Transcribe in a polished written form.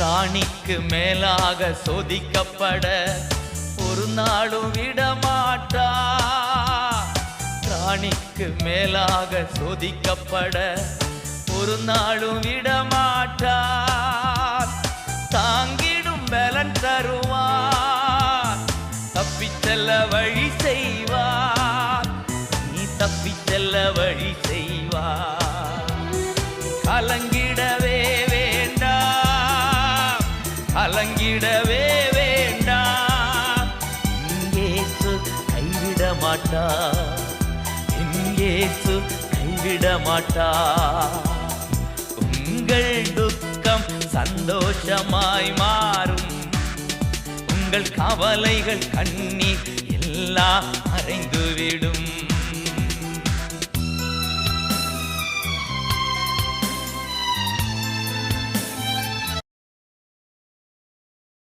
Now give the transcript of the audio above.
ராணிக்கு மேலாக சோதிக்கப்பட ஒரு நாளும் விடமாட்டா. ராணிக்கு மேலாக சோதிக்கப்பட ஒரு நாளும் விடமாட்டா. தாங்கிடும் பலன் தருவார், தப்பிச் செல்ல வழி செய்வார். நீ தப்பிச் செல்ல வழி செய்வார். கலங்கிடவே வேண்டாம், கலங்கிடவே வேண்டாம். இயேசு கைவிட மாட்டார், இயேசு கைவிட மாட்டார். உங்கள் துக்கம் சந்தோஷமாய் மாறும், உங்கள் கவலைகள் கண்ணீர் எல்லாம் மறைந்துவிடும்.